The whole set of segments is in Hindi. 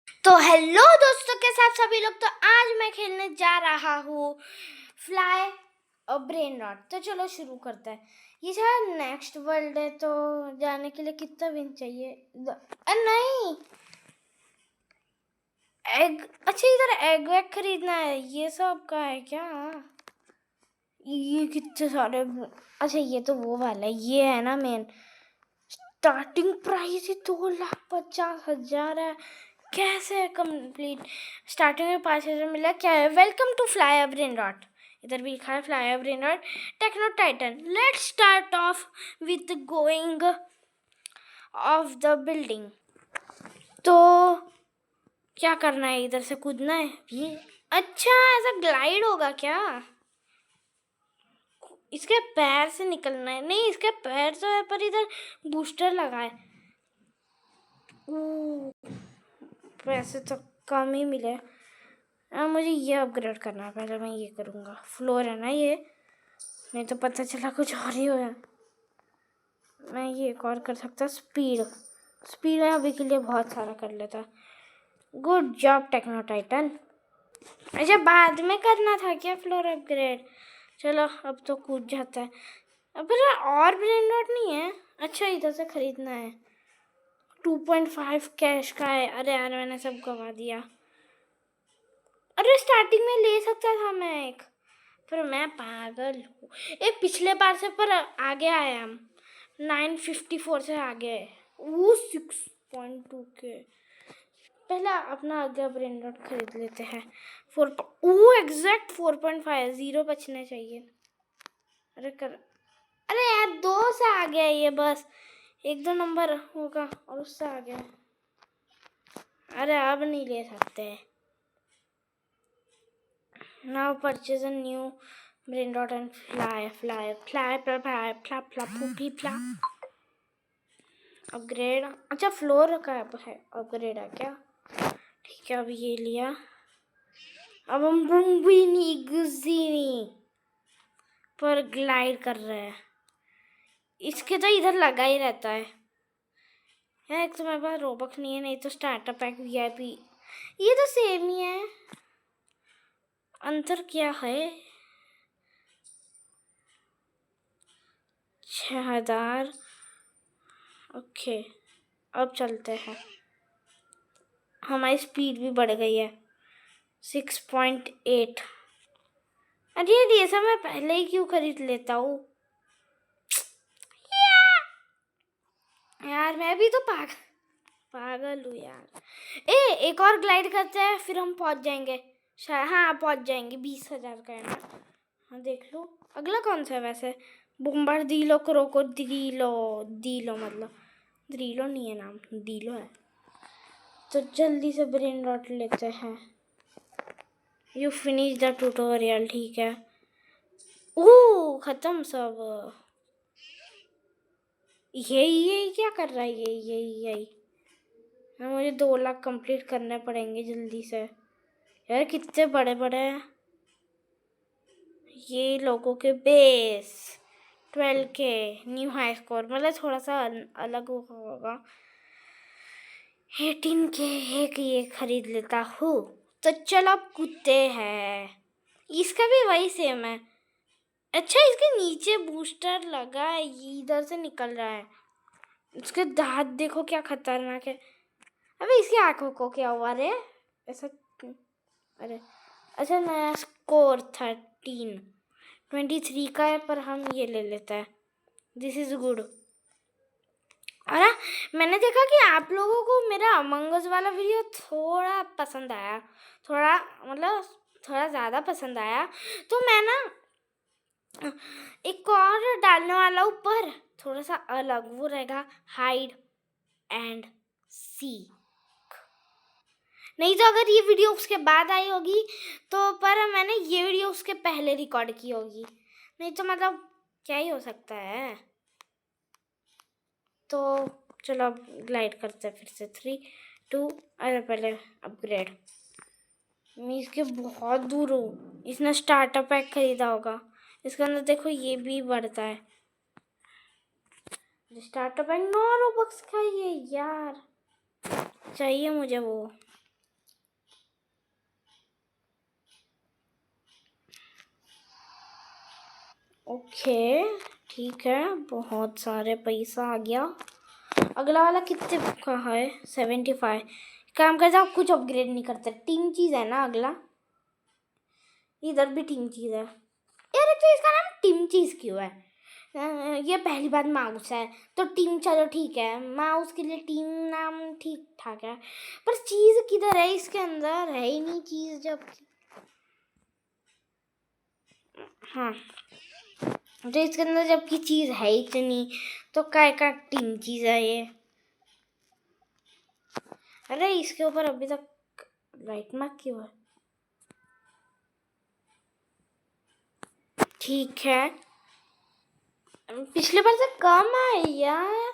तो हेलो दोस्तों के साथ सभी लोग। तो आज मैं खेलने जा रहा हूँ फ्लाई और ब्रेन रॉट। तो चलो शुरू करते हैं। ये शायद नेक्स्ट वर्ल्ड है, तो जाने के लिए कितना विन चाहिए? नहीं, एग। अच्छा, इधर एग वैग खरीदना है, ये सब का है क्या? ये कितने सारे। अच्छा, ये तो वो वाला है, ये है ना मेन। स्टार्टिंग प्राइस ही 2,50,000 है। कैसे कंप्लीट? स्टार्टिंग में 5,000 मिला। क्या है? Welcome to fly brain rot. इधर भी लिखा है fly brain rot techno titan. Let's start off with going off the building. तो क्या करना है? इधर से कूदना है ये। अच्छा, ऐसा ग्लाइड होगा क्या? इसके पैर से निकलना है? नहीं, इसके पैर तो है पर इधर बूस्टर लगा है। पैसे तो कम ही मिले। मुझे ये अपग्रेड करना है। पहले मैं ये करूँगा। फ्लोर है ना ये, नहीं तो पता चला कुछ और ही होया। मैं ये एक और कर सकता। स्पीड में अभी के लिए बहुत सारा कर लेता। Good job techno titan. अच्छा, बाद में करना था क्या फ्लोर अपग्रेड? चलो, अब तो कूद जाता है। अब और ब्रेन रॉट नहीं है। अच्छा, इधर से खरीदना है। 2.5 कैश का है। अरे यार, मैंने सब गवा दिया। अरे, स्टार्टिंग में ले सकता था मैं एक, पर मैं पागल हूँ। एक पिछले बार से पर आगे आया हम। 954 से आगे है वो। 6.2 के। पहले अपना आगे ब्रेन रॉट खरीद लेते हैं। 4 वो एग्जैक्ट 4.5 0 बचने चाहिए। अरे यार, 2 से आ गया ये। बस 1-2 नंबर होगा और उससे आ गया। अरे अब नहीं ले सकते। Now purchase a new brain rot and fly, poopy, fly. Upgrade. अच्छा, फ्लोर का है अपग्रेड है क्या? ठीक है, अब ये लिया। अब हम बुम्बिनी गुजिनी पर ग्लाइड कर रहे हैं। इसके तो इधर लगा ही रहता है। एक तो मेरे पास रोबक नहीं है, नहीं तो स्टार्टर पैक VIP। ये तो सेम ही है। अंतर क्या है? 6,000। ओके, अब चलते हैं। हमारी स्पीड भी बढ़ गई है 6.8। अरे ये सब मैं पहले ही क्यों खरीद लेता हूँ यार। मैं भी तो पागल हूँ यार। एक और ग्लाइड करते हैं, फिर हम पहुँच जाएंगे शायद। हाँ, पहुँच जाएंगे। 20,000 का है ना। हाँ, देख लो अगला कौन सा है वैसे। बुम्बार्दिलो क्रोकोडिलो दिलो, मतलब द्रीलो नहीं है नाम, डीलो है। तो जल्दी से ब्रेन रॉट लेते हैं। You finish the tutorial. ठीक है। ओह, खत्म सब। यही क्या कर रहा है? यही मुझे 2 लाख कंप्लीट करने पड़ेंगे जल्दी से। यार, कितने बड़े बड़े हैं ये लोगों के base. 12K new high score, मतलब थोड़ा सा अलग होगा। 18K एक ये खरीद लेता हूँ। तो चलो, अब कुत्ते हैं। इसका भी वही सेम है। अच्छा, इसके नीचे बूस्टर लगा है, ये इधर से निकल रहा है। उसके दांत देखो क्या खतरनाक है। अबे, इसकी आंखों को क्या हुआ रे? ऐसा क्यों? अरे अच्छा, नया स्कोर 23 का है, पर हम ये ले लेते हैं। This is good. और मैंने देखा कि आप लोगों को मेरा अमंग अस वाला वीडियो थोड़ा पसंद आया। थोड़ा मतलब थोड़ा ज़्यादा पसंद आया। तो मैं ना एक और डालने वाला हूँ, पर थोड़ा सा अलग। वो रहेगा हाइड एंड सीक। नहीं तो अगर ये वीडियो उसके बाद आई होगी तो, पर मैंने ये वीडियो उसके पहले रिकॉर्ड की होगी। नहीं तो मतलब क्या ही हो सकता है। तो चलो, अब ग्लाइड करते हैं फिर से। 3-2। अरे पहले अपग्रेड। मैं इसके बहुत दूर हूँ। इसने स्टार्टर पैक खरीदा होगा। इसके अंदर देखो, ये भी बढ़ता है। स्टार्टर पैक 9 रोबक्स का ही है यार। चाहिए मुझे वो। ओके ठीक है, बहुत सारे पैसा आ गया। अगला वाला कितने का है? 75। काम करता हूँ, कुछ अपग्रेड नहीं करते। टीम चीज है ना अगला, इधर भी टीम चीज है यार। तो इसका नाम टीम चीज क्यों है? ये पहली बात माउस है तो टीम, चलो ठीक है, माउस के लिए टीम नाम ठीक ठाक है, पर चीज किधर है? इसके अंदर है ही नहीं चीज जब। हाँ, तो इसके अंदर जबकि चीज है ही तो नहीं, तो काय का टीम चीज है ये? अरे इसके ऊपर अभी तक राइट मार्क क्यों है? ठीक है, पिछले बार से कम है यार।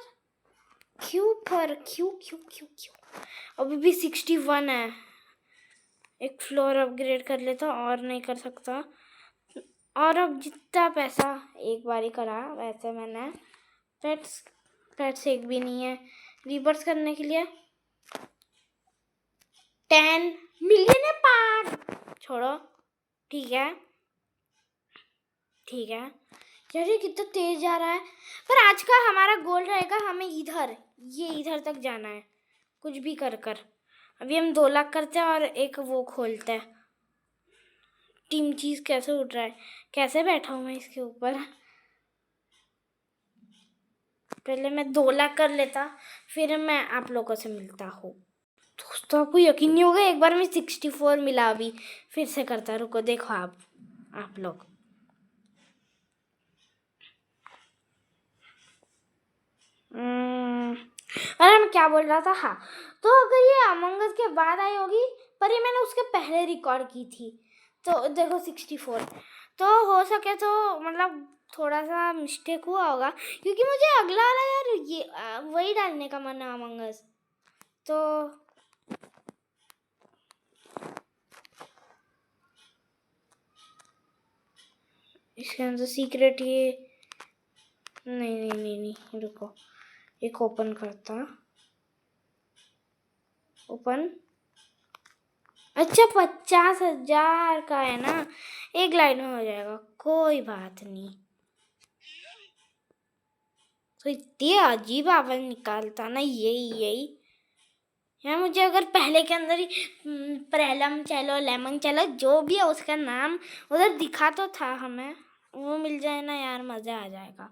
क्यों पर क्यों क्यों क्यों क्यों? अभी भी 61 है। एक फ्लोर अपग्रेड कर लेता, और नहीं कर सकता। और अब जितना पैसा एक बार ही करा, वैसे मैंने पेट्स एक भी नहीं है। रिवर्स करने के लिए 10 मिलियन है पार, छोड़ो। ठीक है ठीक है यार, ये कितना तेज जा रहा है। पर आज का हमारा गोल रहेगा, हमें इधर तक जाना है, कुछ भी कर कर। अभी हम 2 लाख करते हैं और एक वो खोलते हैं। टीम चीज कैसे उठ रहा है? कैसे बैठा हूँ मैं इसके ऊपर? पहले मैं 2 लाख कर लेता, फिर मैं आप लोगों से मिलता हूँ। दोस्तों आपको यकीन नहीं होगा, एक बार में 64 मिला। अभी फिर से करता, रुको देखो आप लोग। अरे मैं क्या बोल रहा था? हाँ, तो अगर ये अमंग अस के बाद आई होगी, पर ये मैंने उसके पहले रिकॉर्ड की थी, तो देखो 64। तो हो सके तो मतलब थोड़ा सा मिस्टेक हुआ होगा, क्योंकि मुझे अगला वाला यार ये वही डालने का मन है, अमंग अस। तो इसके अंदर सीक्रेट ये नहीं, रुको, एक ओपन करता। ओपन, अच्छा 50,000 का है ना, एक लाइन में हो जाएगा, कोई बात नहीं। तो इतनी अजीब आवाज निकालता ना यही यार। मुझे अगर पहले के अंदर ही प्रेलम चलो लेमन चलो जो भी है उसका नाम उधर दिखा तो था, हमें वो मिल जाए ना यार, मज़ा आ जाएगा।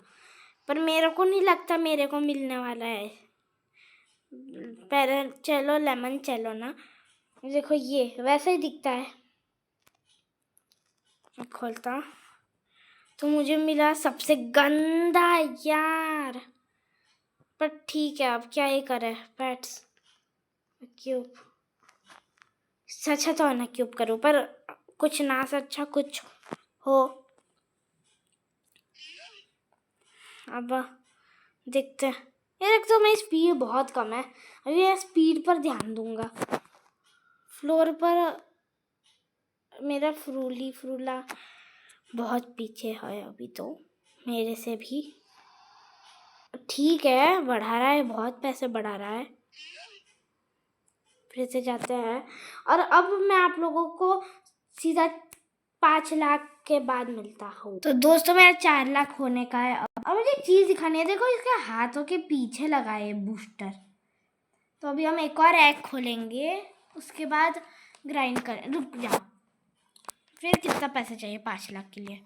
पर मेरे को नहीं लगता मेरे को मिलने वाला है। पहले चलो लेमन चलो ना, देखो ये वैसा ही दिखता है। खोलता तो मुझे मिला सबसे गंदा यार, पर ठीक है, अब क्या ही करे। पेट्स क्यूब अच्छा तो ना क्यूब करूँ, पर कुछ ना से अच्छा कुछ हो। अब देखते हैं यार, एक तो मेरी स्पीड बहुत कम है, अभी मैं स्पीड पर ध्यान दूंगा। फ्लोर पर मेरा फ्रूला बहुत पीछे है अभी तो, मेरे से भी। ठीक है, बढ़ा रहा है, बहुत पैसे बढ़ा रहा है। फिर से जाते हैं, और अब मैं आप लोगों को सीधा 5 लाख के बाद मिलता हूँ। तो दोस्तों मेरा 4 लाख होने का है। अब मुझे एक चीज दिखानी है, देखो इसके हाथों के पीछे लगा है बूस्टर। तो अभी हम एक और एग खोलेंगे, उसके बाद ग्राइंड करें। रुक जाओ, फिर कितना पैसा चाहिए 5 लाख के लिए?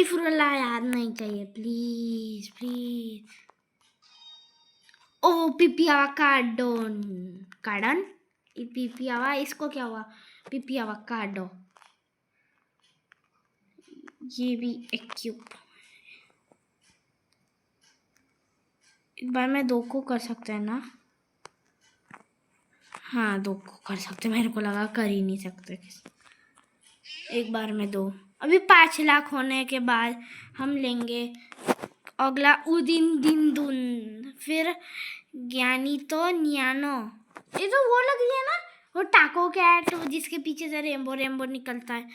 फ्रूला यार नहीं चाहिए, प्लीज प्लीज। ओ पिपियावा कार्डन पिपियावा, इसको क्या हुआ? पिपियावा कार्डो, ये भी एक क्यूब। एक बार में 2 को कर सकते हैं ना? हाँ 2 को कर सकते, मेरे को लगा कर ही नहीं सकते। एक बार में 2। अभी 5 लाख होने के बाद हम लेंगे अगला दिन दुन, फिर ज्ञानी तो नियानो। ये तो वो लग रही है ना, वो टाको कैट जिसके पीछे से रेम्बो निकलता है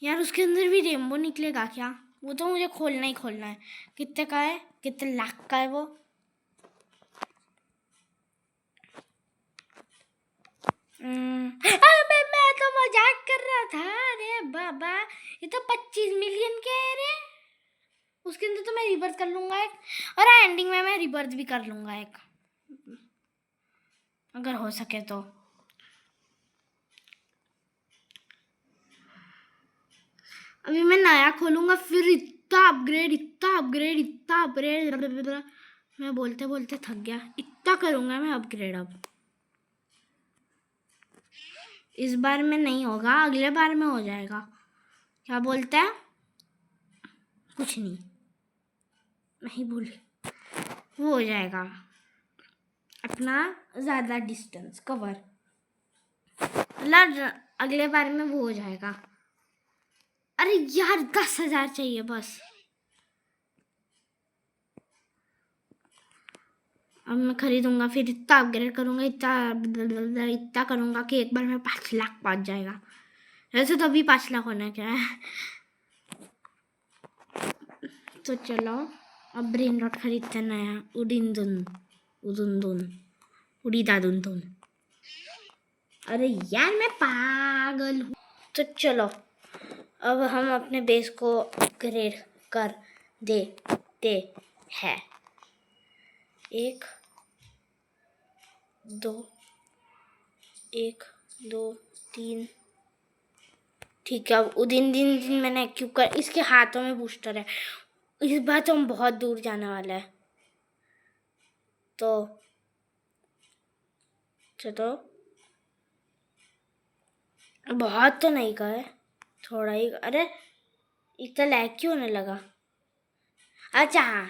यार, उसके अंदर भी रेम्बो निकलेगा क्या? वो तो मुझे खोलना है। कितने का है, कितने लाख का है वो? मैं तो मजाक कर रहा था। अरे बाबा, ये तो 25 मिलियन के है रे। उसके अंदर तो मैं रिबर्थ कर लूंगा एक, और एंडिंग में मैं रिबर्थ भी कर लूंगा एक, अगर हो सके तो। अभी मैं नया खोलूंगा, फिर इतना अपग्रेड, इतना अपग्रेड, इतना अपग्रेड, मैं बोलते बोलते थक गया। इतना करूंगा मैं अपग्रेड। अब इस बार में नहीं होगा, अगले बार में हो जाएगा। क्या बोलता है? कुछ नहीं, नहीं बोले, वो हो जाएगा अपना ज़्यादा डिस्टेंस कवर, मतलब अगले बार में वो हो जाएगा। अरे यार 10,000 चाहिए बस। अब मैं खरीदूंगा, फिर इतना अपग्रेड करूंगा, इतना करूंगा कि एक बार में 5 लाख पहुंच जाएगा। वैसे तो अभी 5 लाख होना क्या है। तो चलो अब ब्रेन रॉट खरीदते नया, उड़ी दादुन। अरे यार मैं पागल हूँ। तो चलो अब हम अपने बेस को अपग्रेड कर देते हैं। 1 2 1 2 3। ठीक है, अब दिन मैंने क्यों कर, इसके हाथों में बूस्टर है। इस बार तो हम बहुत दूर जाने वाला है। तो चलो, बहुत तो नहीं गए, थोड़ा ही। अरे इतना लैग क्यों होने लगा? अच्छा हाँ,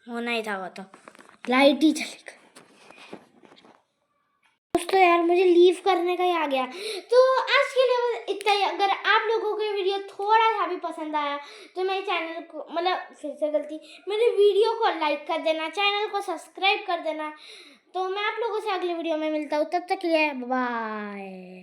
होना ही था वो तो, लाइट ही चली गई। दोस्तों यार मुझे लीव करने का ही आ गया। तो आज के लिए बस इतना ही। अगर आप लोगों को ये वीडियो थोड़ा सा भी पसंद आया तो मेरे चैनल को, मतलब फिर से गलती, मेरे वीडियो को लाइक कर देना, चैनल को सब्सक्राइब कर देना। तो मैं आप लोगों से अगले वीडियो में मिलता हूँ, तब तक के लिए बाय।